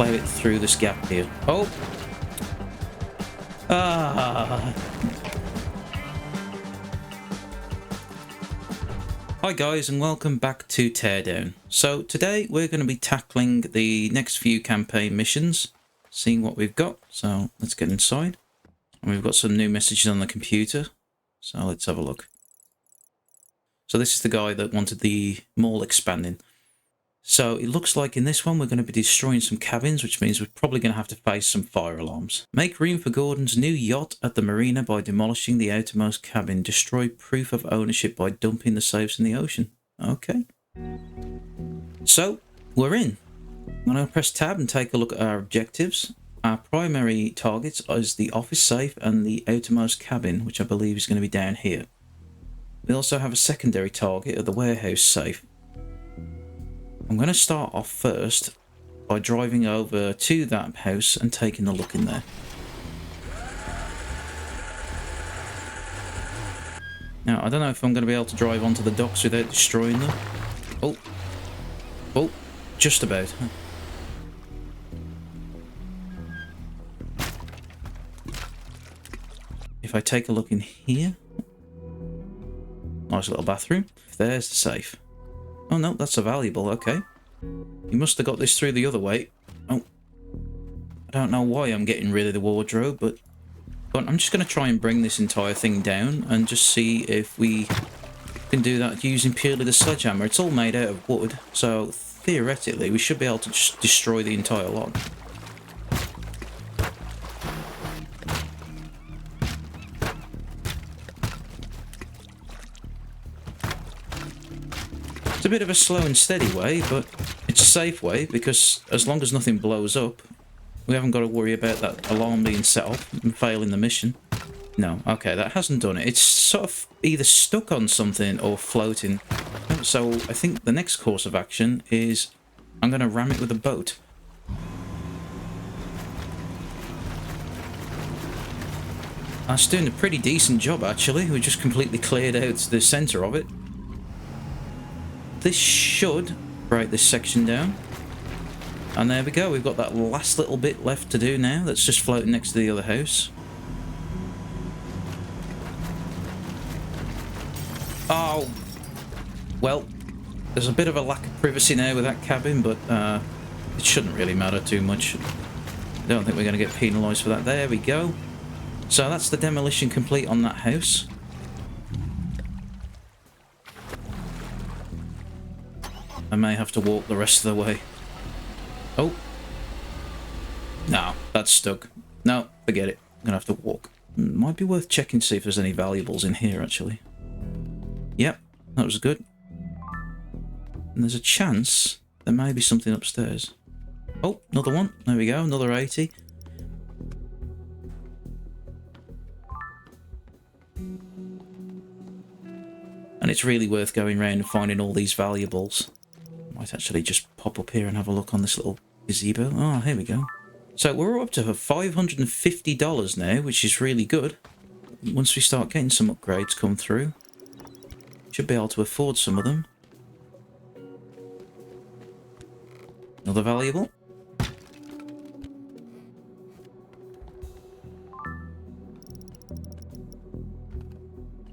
plow it through this gap here. Oh! Ah! Hi guys, and welcome back to Teardown. So today we're going to be tackling the next few campaign missions, seeing what we've got. So let's get inside. And we've got some new messages on the computer, so let's have a look. So this is the guy that wanted the mall expanding. So it looks like in this one we're going to be destroying some cabins, which means we're probably going to have to face some fire alarms. Make room for Gordon's new yacht at the Marina by demolishing the outermost cabin. Destroy proof of ownership by dumping the safes in the ocean. Okay. So we're in. I'm going to press tab and take a look at our objectives. Our primary targets is the office safe and the outermost cabin, which I believe is going to be down here. We also have a secondary target of the warehouse safe. I'm going to start off first by driving over to that house and taking a look in there. Now, I don't know if I'm going to be able to drive onto the docks without destroying them. Oh. Oh, just about. If I take a look in here. Nice little bathroom. There's the safe. Oh no, that's a valuable, okay. You must have got this through the other way. Oh. I don't know why I'm getting rid of the wardrobe, but I'm just going to try and bring this entire thing down and just see if we can do that using purely the sledgehammer. It's all made out of wood, so theoretically we should be able to just destroy the entire lot. It's a bit of a slow and steady way, but it's a safe way because as long as nothing blows up, we haven't got to worry about that alarm being set off and failing the mission. No, okay, that hasn't done it. It's sort of either stuck on something or floating. So I think the next course of action is I'm going to ram it with a boat. That's doing a pretty decent job, actually. We just completely cleared out the centre of it. This should break this section down. And there we go, we've got that last little bit left to do now. That's just floating next to the other house. Oh, well, there's a bit of a lack of privacy now with that cabin, but it shouldn't really matter too much. I don't think we're going to get penalised for that. There we go. So that's the demolition complete on that house. I may have to walk the rest of the way. Oh. No, that's stuck. No, forget it. I'm going to have to walk. Might be worth checking to see if there's any valuables in here, actually. Yep, that was good. And there's a chance there may be something upstairs. Oh, another one. There we go, another 80. And it's really worth going around and finding all these valuables. Might actually just pop up here and have a look on this little gazebo. Oh, here we go. So we're up to $550 now, which is really good. Once we start getting some upgrades come through, should be able to afford some of them. Another valuable.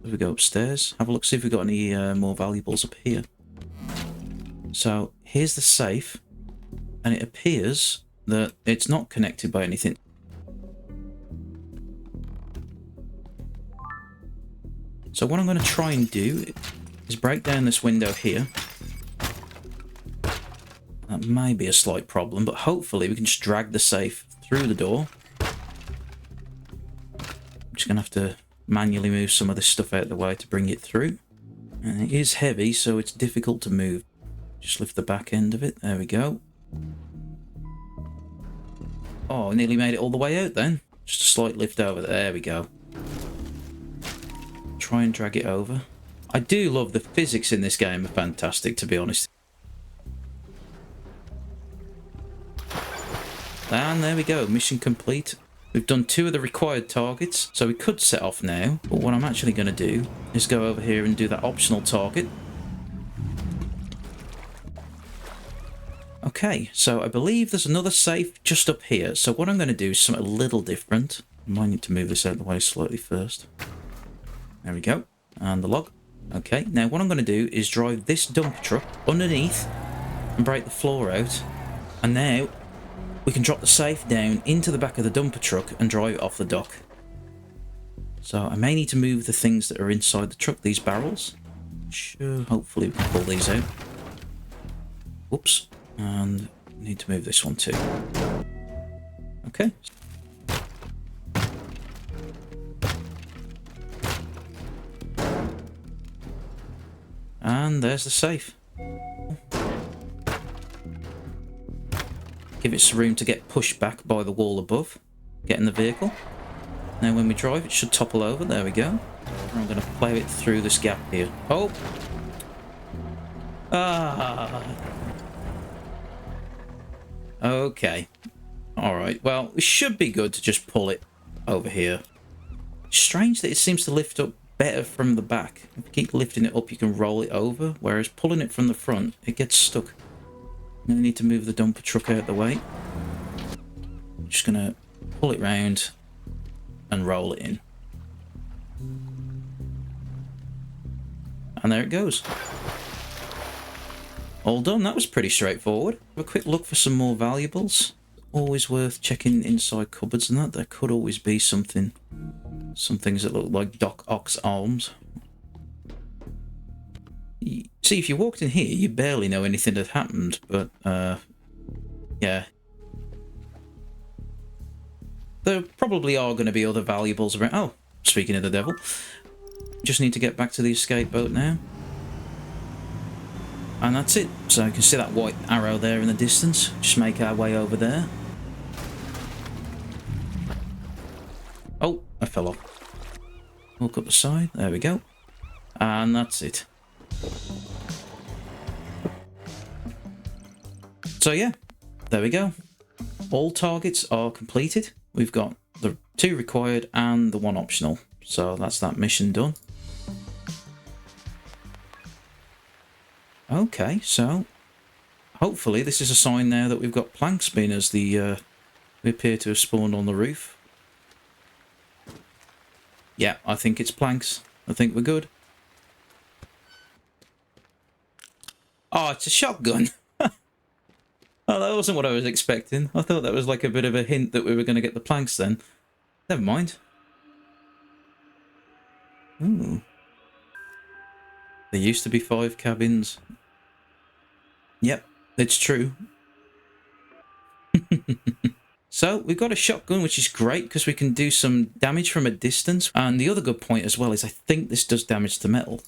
If we go upstairs, have a look, see if we've got any more valuables up here. So here's the safe, and it appears that it's not connected by anything. So what I'm going to try and do is break down this window here. That may be a slight problem, but hopefully we can just drag the safe through the door. I'm just going to have to manually move some of this stuff out of the way to bring it through. And it is heavy, so it's difficult to move. Just lift the back end of it. There we go. Oh, nearly made it all the way out then. Just a slight lift over. There we go. Try and drag it over. I do love the physics in this game. Are fantastic, to be honest. And there we go. Mission complete. We've done 2 of the required targets, so we could set off now. But what I'm actually going to do is go over here and do that optional target. Okay, so I believe there's another safe just up here. So what I'm going to do is something a little different. I might need to move this out of the way slightly first. There we go. And the log. Okay, now what I'm going to do is drive this dump truck underneath and break the floor out. And now we can drop the safe down into the back of the dumper truck and drive it off the dock. So I may need to move the things that are inside the truck, these barrels. Sure, hopefully we can pull these out. Whoops. And I need to move this one too. Okay. And there's the safe. Give it some room to get pushed back by the wall above. Get in the vehicle. Now when we drive, it should topple over. There we go. I'm going to plow it through this gap here. Oh! Ah! Okay. Alright, well, it should be good to just pull it over here. Strange that it seems to lift up better from the back. If you keep lifting it up, you can roll it over, whereas pulling it from the front, it gets stuck. I'm going to need to move the dumper truck out of the way. I'm just going to pull it round and roll it in. And there it goes. All done. That was pretty straightforward. Have a quick look for some more valuables. Always worth checking inside cupboards and that. There could always be something. Some things that look like Doc Ock's arms. See, if you walked in here, you barely know anything had happened, but, yeah. There probably are going to be other valuables around. Oh, speaking of the devil. Just need to get back to the escape boat now. And that's it. So you can see that white arrow there in the distance. Just make our way over there. Oh, I fell off. Walk up the side. There we go. And that's it. So yeah, there we go. All targets are completed. We've got the 2 required and the 1 optional. So that's that mission done. Okay, so hopefully this is a sign now that we've got planks being as the we appear to have spawned on the roof. Yeah, I think it's planks. I think we're good. Oh, it's a shotgun. Oh, that wasn't what I was expecting. I thought that was like a bit of a hint that we were going to get the planks then. Never mind. Ooh. There used to be 5 cabins. Yep, it's true. So, we've got a shotgun, which is great because we can do some damage from a distance. And the other good point as well is I think this does damage to metal.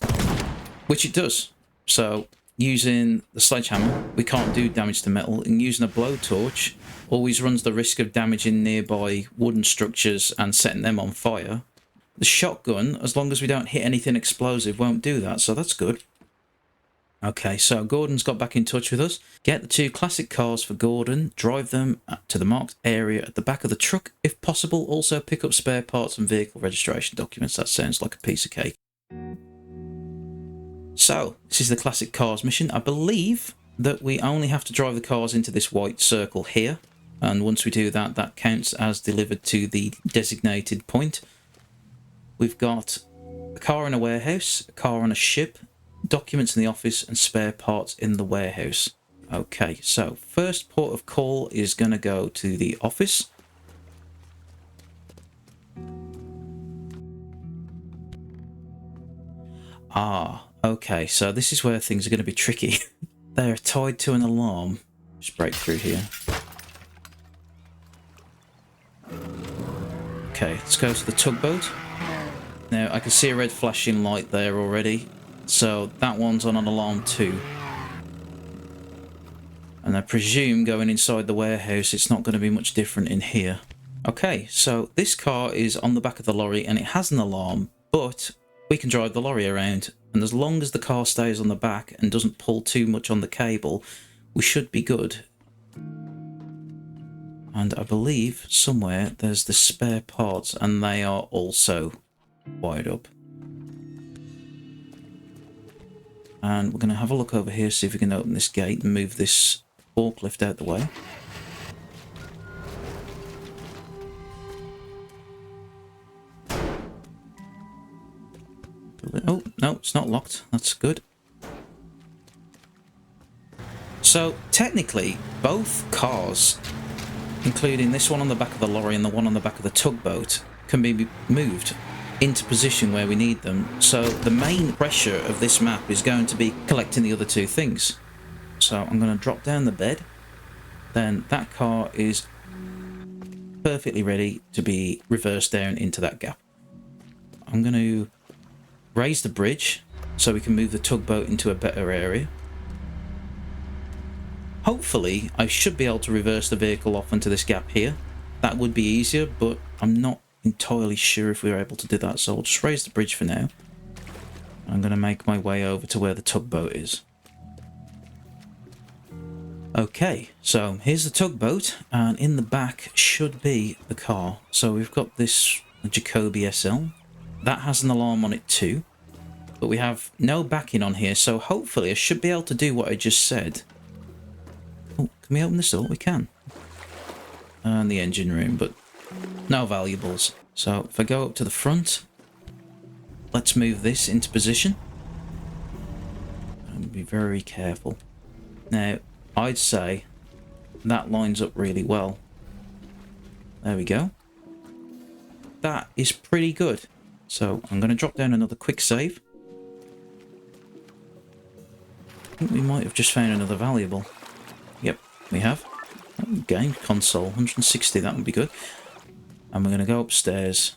Which it does. So, using the sledgehammer, we can't do damage to metal. And using a blowtorch always runs the risk of damaging nearby wooden structures and setting them on fire. The shotgun, as long as we don't hit anything explosive, won't do that. So, that's good. Okay, so Gordon's got back in touch with us. Get the 2 classic cars for Gordon, drive them to the marked area at the back of the truck. If possible, also pick up spare parts and vehicle registration documents. That sounds like a piece of cake. So, this is the classic cars mission. I believe that we only have to drive the cars into this white circle here. And once we do that, that counts as delivered to the designated point. We've got a car in a warehouse, a car on a ship, documents in the office, and spare parts in the warehouse. Okay, so first port of call is going to go to the office. Ah, okay, so this is where things are going to be tricky. They're tied to an alarm. Just break through here. Okay, let's go to the tugboat. Now, I can see a red flashing light there already. So that one's on an alarm too. And I presume going inside the warehouse, it's not going to be much different in here. Okay, so this car is on the back of the lorry and it has an alarm, but we can drive the lorry around. And as long as the car stays on the back and doesn't pull too much on the cable, we should be good. And I believe somewhere there's the spare parts and they are also wired up. And we're going to have a look over here, see if we can open this gate and move this forklift out the way. Oh, no, it's not locked. That's good. So, technically, both cars, including this one on the back of the lorry and the one on the back of the tugboat, can be moved into position where we need them. So, the main pressure of this map is going to be collecting the other two things. So, I'm going to drop down the bed. Then that car is perfectly ready to be reversed down into that gap. I'm going to raise the bridge so we can move the tugboat into a better area. Hopefully, I should be able to reverse the vehicle off into this gap here. That would be easier, but I'm not entirely sure if we're able to do that, so I'll just raise the bridge for now. I'm going to make my way over to where the tugboat is. Okay, so here's the tugboat, and in the back should be the car. So we've got this Jacoby SL. That has an alarm on it too, but we have no backing on here, so hopefully I should be able to do what I just said. Oh, can we open this door? We can. And the engine room, but no valuables. So if I go up to the front, let's move this into position. And be very careful. Now, I'd say that lines up really well. There we go. That is pretty good. So I'm going to drop down another quick save. I think we might have just found another valuable. Yep, we have. Game console, 160, that would be good. And we're going to go upstairs.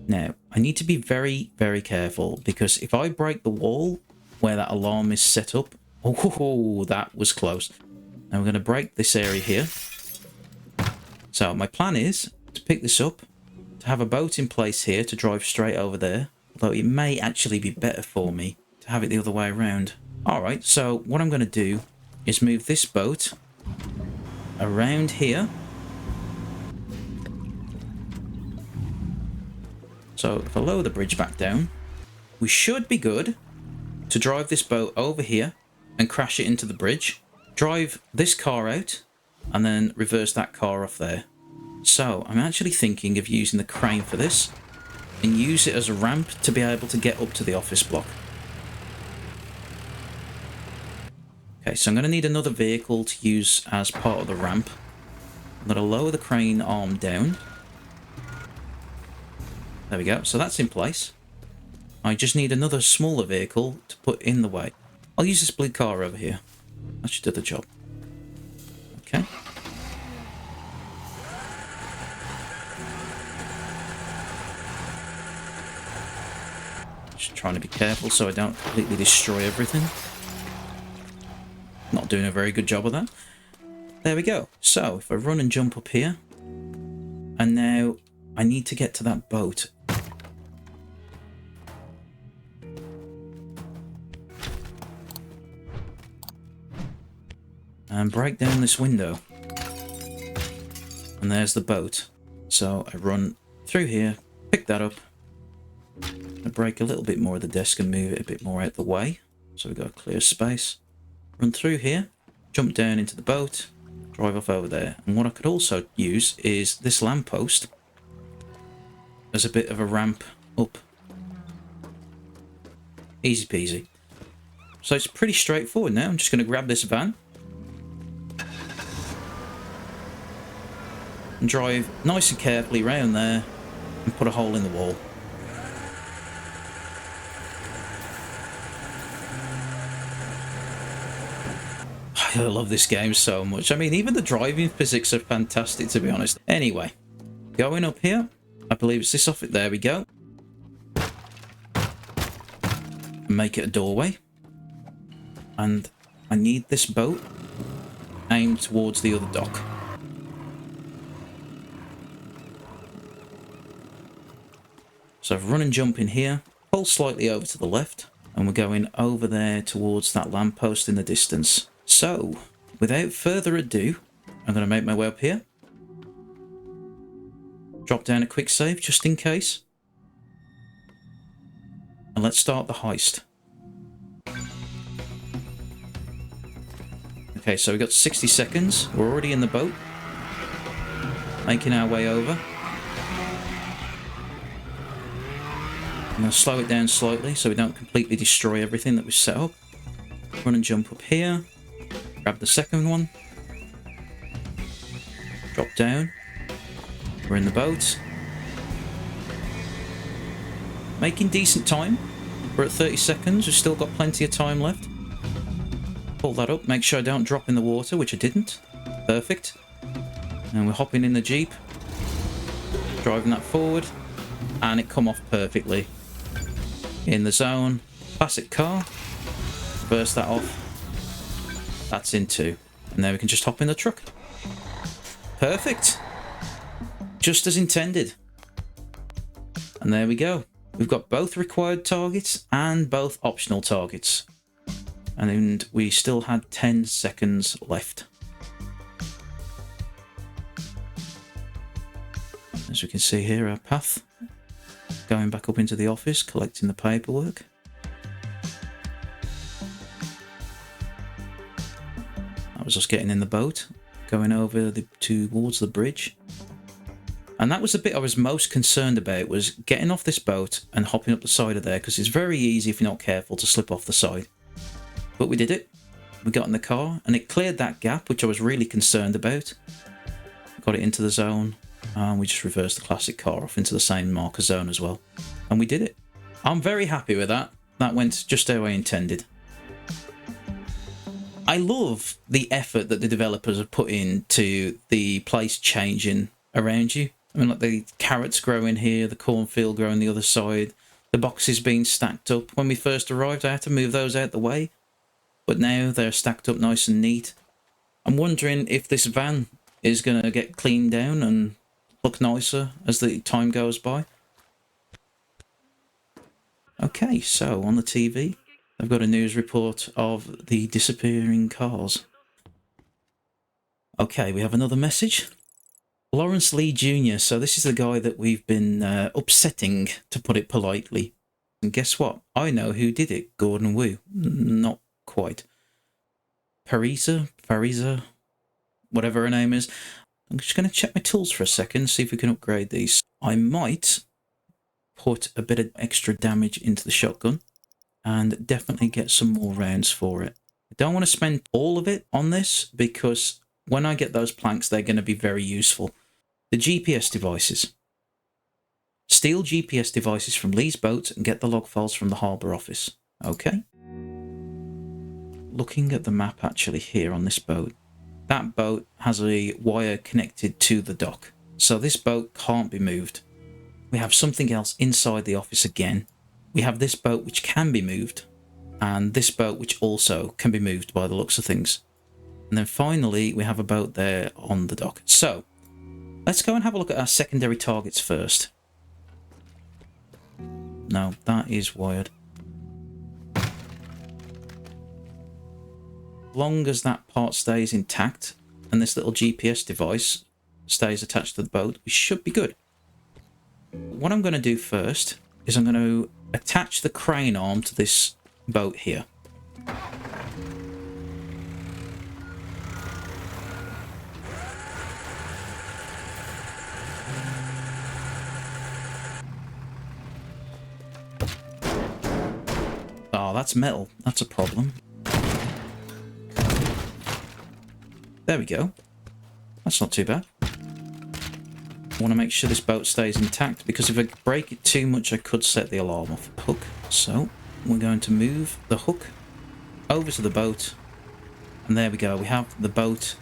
Now, I need to be very, very careful, because if I break the wall where that alarm is set up, oh, that was close. Now we're going to break this area here. So my plan is to pick this up, to have a boat in place here to drive straight over there. Although it may actually be better for me to have it the other way around. Alright, so what I'm going to do is move this boat around here. So if I lower the bridge back down, we should be good to drive this boat over here and crash it into the bridge, drive this car out, and then reverse that car off there. So I'm actually thinking of using the crane for this and use it as a ramp to be able to get up to the office block. Okay, so I'm going to need another vehicle to use as part of the ramp. I'm going to lower the crane arm down. There we go, so that's in place. I just need another smaller vehicle to put in the way. I'll use this blue car over here. That should do the job. Okay. Just trying to be careful so I don't completely destroy everything. Not doing a very good job of that. There we go. So if I run and jump up here, and now I need to get to that boat. And break down this window. And there's the boat. So I run through here, pick that up. I break a little bit more of the desk and move it a bit more out the way. So we've got a clear space. Run through here, jump down into the boat, drive off over there. And what I could also use is this lamppost as a bit of a ramp up. Easy peasy. So it's pretty straightforward now. I'm just going to grab this van and drive nice and carefully around there and put a hole in the wall. I love this game so much. I mean, even the driving physics are fantastic, to be honest. Anyway, going up here, I believe it's this off it. There we go. Make it a doorway. And I need this boat aimed towards the other dock. So run and jump in here, pull slightly over to the left, and we're going over there towards that lamppost in the distance. So, without further ado, I'm going to make my way up here. Drop down a quick save, just in case. And let's start the heist. Okay, so we've got 60 seconds. We're already in the boat. Making our way over. I'm going to slow it down slightly so we don't completely destroy everything that we've set up. Run and jump up here. Grab the second one. Drop down. We're in the boat. Making decent time. We're at 30 seconds. We've still got plenty of time left. Pull that up. Make sure I don't drop in the water, which I didn't. Perfect. And we're hopping in the Jeep. Driving that forward. And it come off perfectly. In the zone. Classic car. Reverse that off. That's in 2. And then we can just hop in the truck. Perfect. Just as intended. And there we go. We've got both required targets and both optional targets. And we still had 10 seconds left. As we can see here, our path. Going back up into the office, collecting the paperwork. That was us getting in the boat, going over towards the bridge. And that was the bit I was most concerned about, was getting off this boat and hopping up the side of there, because it's very easy, if you're not careful, to slip off the side. But we did it. We got in the car, and it cleared that gap, which I was really concerned about. Got it into the zone, and we just reversed the classic car off into the same marker zone as well. And we did it. I'm very happy with that. That went just how I intended. I love the effort that the developers have put into the place changing around you. I mean, like the carrots growing here, the cornfield growing the other side, the boxes being stacked up. When we first arrived, I had to move those out the way. But now they're stacked up nice and neat. I'm wondering if this van is going to get cleaned down and look nicer as the time goes by. Okay, so on the TV, I've got a news report of the disappearing cars. Okay, we have another message. Lawrence Lee Jr. So this is the guy that we've been upsetting, to put it politely. And guess what? I know who did it. Gordon Wu. Not quite. Parisa, whatever her name is. I'm just going to check my tools for a second, see if we can upgrade these. I might put a bit of extra damage into the shotgun and definitely get some more rounds for it. I don't want to spend all of it on this, because when I get those planks, they're going to be very useful. The GPS devices. Steal GPS devices from Lee's boat and get the log files from the harbour office. Okay. Looking at the map actually here on this boat. That boat has a wire connected to the dock. So this boat can't be moved. We have something else inside the office again. We have this boat which can be moved. And this boat which also can be moved by the looks of things. And then finally we have a boat there on the dock. So let's go and have a look at our secondary targets first. No, that is wired. As long as that part stays intact and this little GPS device stays attached to the boat, we should be good. What I'm going to do first is I'm going to attach the crane arm to this boat here. Oh, that's metal. That's a problem. There we go. That's not too bad. I want to make sure this boat stays intact, because if I break it too much, I could set the alarm off. Hook. So we're going to move the hook over to the boat. And there we go. We have the boat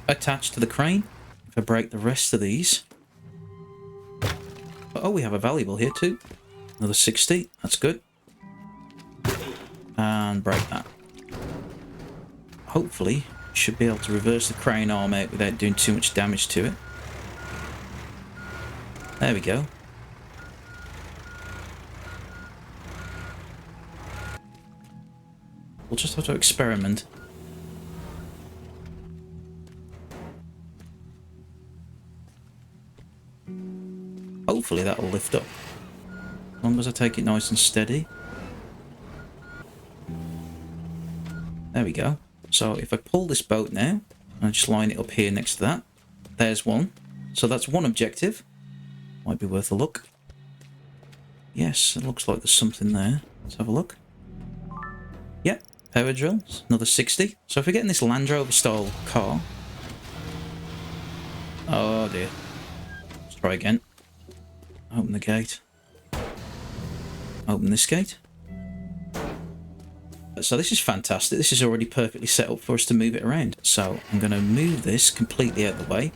attached to the crane. If I break the rest of these. Oh, we have a valuable here too. Another 60. That's good. And break that. Hopefully, should be able to reverse the crane arm out without doing too much damage to it. There we go. We'll just have to experiment. Hopefully that'll lift up. As long as I take it nice and steady. There we go. So if I pull this boat now, and I just line it up here next to that, there's one. So that's one objective. Might be worth a look. Yes, it looks like there's something there. Let's have a look. Yep, power drills, another 60. So if we're getting this Land Rover style car... Oh dear. Let's try again. Open the gate. Open this gate. So this is fantastic. This is already perfectly set up for us to move it around. So I'm going to move this completely out of the way.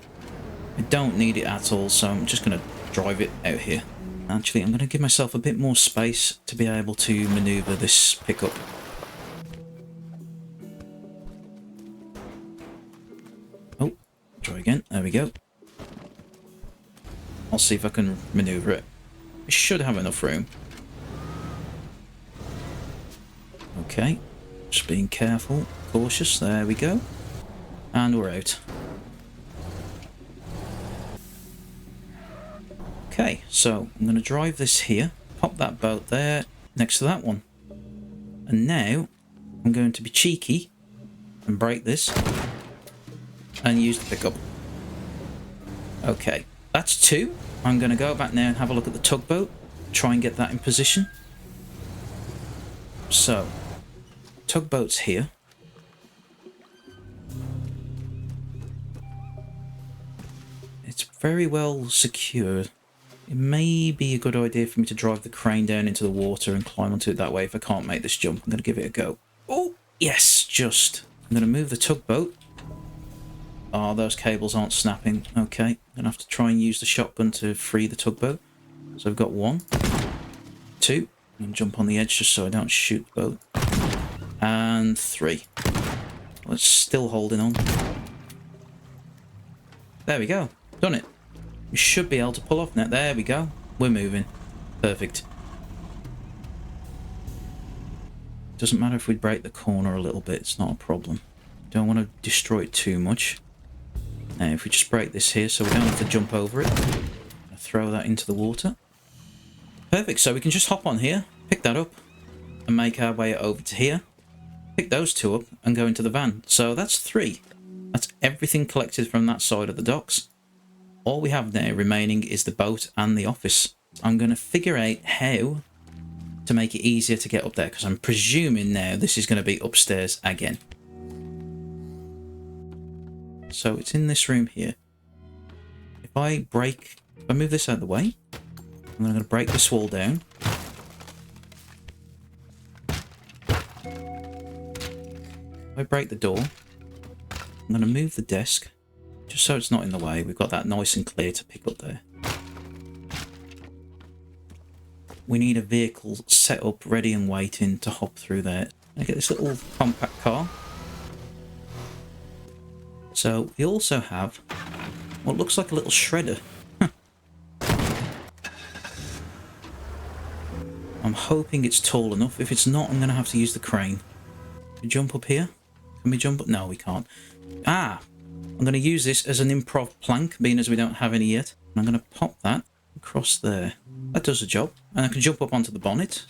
I don't need it at all, so I'm just going to drive it out here. Actually, I'm going to give myself a bit more space to be able to maneuver this pickup. Oh, try again. There we go. I'll see if I can maneuver it. I should have enough room. Okay, just being careful, cautious. There we go. And we're out. Okay, so I'm going to drive this here, pop that boat there next to that one. And now I'm going to be cheeky and break this and use the pickup. Okay, that's two. I'm going to go back now and have a look at the tugboat, try and get that in position. So, tugboat's here. It's very well secured. It may be a good idea for me to drive the crane down into the water and climb onto it that way if I can't make this jump. I'm going to give it a go. Oh, yes, just. I'm going to move the tugboat. Oh, those cables aren't snapping. Okay, I'm going to have to try and use the shotgun to free the tugboat. So I've got 1, 2. I'm going to jump on the edge just so I don't shoot the boat. And 3. Well, it's still holding on. There we go. Done it. We should be able to pull off now. There we go. We're moving. Perfect. Doesn't matter if we break the corner a little bit. It's not a problem. Don't want to destroy it too much. Now, if we just break this here so we don't have to jump over it. Throw that into the water. Perfect. So we can just hop on here, pick that up, and make our way over to here. Pick those two up and go into the van. So that's 3. That's everything collected from that side of the docks. All we have now remaining is the boat and the office. I'm going to figure out how to make it easier to get up there, because I'm presuming now this is going to be upstairs again. So it's in this room here. If I move this out of the way, I'm going to break this wall down. If I break the door, I'm going to move the desk, just so it's not in the way. We've got that nice and clear to pick up there. We need a vehicle set up, ready and waiting to hop through there. I get this little compact car. So we also have what looks like a little shredder. I'm hoping it's tall enough. If it's not, I'm going to have to use the crane. Can we jump up here? Can we jump up? No, we can't. Ah! I'm going to use this as an improv plank, being as we don't have any yet. And I'm going to pop that across there. That does the job. And I can jump up onto the bonnet.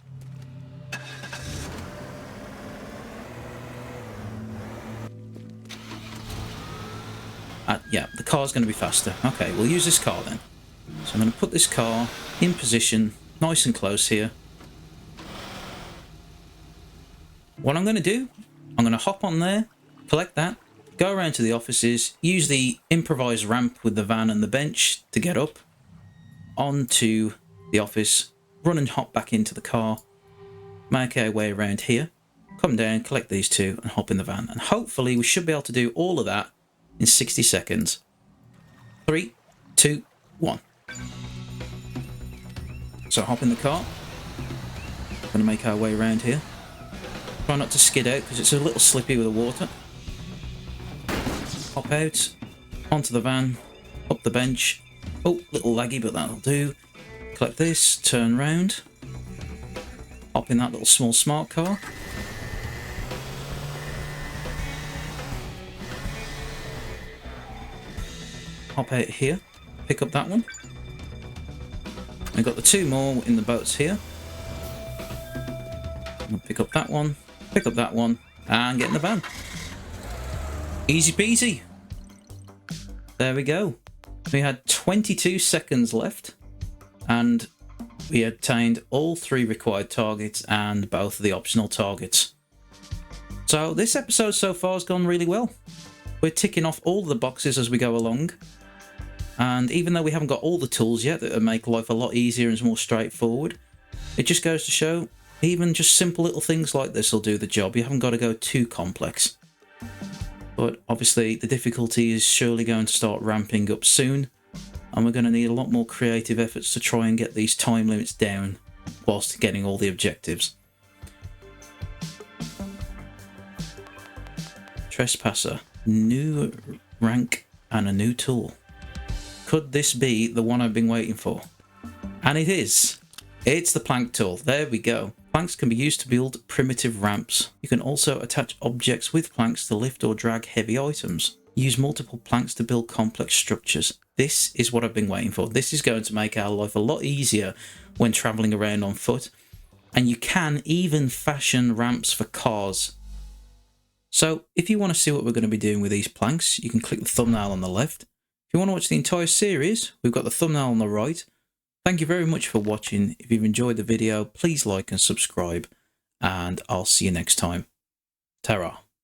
Yeah, the car's going to be faster. Okay, we'll use this car then. So I'm going to put this car in position, nice and close here. What I'm going to do, I'm going to hop on there, collect that, go around to the offices, use the improvised ramp with the van and the bench to get up onto the office, run and hop back into the car, make our way around here, come down, collect these two and hop in the van. And hopefully we should be able to do all of that in 60 seconds. 3, 2, 1. So hop in the car. Gonna make our way around here. Try not to skid out because it's a little slippy with the water. Hop out, onto the van, up the bench. Oh, little laggy, but that'll do. Collect this, turn round. Hop in that little small smart car. Hop out here, pick up that one. I've got the 2 more in the boats here. I'll pick up that one, and get in the van. Easy peasy. There we go. We had 22 seconds left, and we obtained all 3 required targets and both of the optional targets. So this episode so far has gone really well. We're ticking off all the boxes as we go along. And even though we haven't got all the tools yet that make life a lot easier and more straightforward, it just goes to show even just simple little things like this will do the job. You haven't got to go too complex. But obviously the difficulty is surely going to start ramping up soon, and we're going to need a lot more creative efforts to try and get these time limits down whilst getting all the objectives. Trespasser, new rank and a new tool. Could this be the one I've been waiting for? And it is. It's the plank tool. There we go. Planks can be used to build primitive ramps. You can also attach objects with planks to lift or drag heavy items. Use multiple planks to build complex structures. This is what I've been waiting for. This is going to make our life a lot easier when traveling around on foot. And you can even fashion ramps for cars. So if you want to see what we're going to be doing with these planks, you can click the thumbnail on the left. If you want to watch the entire series, we've got the thumbnail on the right. Thank you very much for watching. If you've enjoyed the video, please like and subscribe, and I'll see you next time. Ta-ra.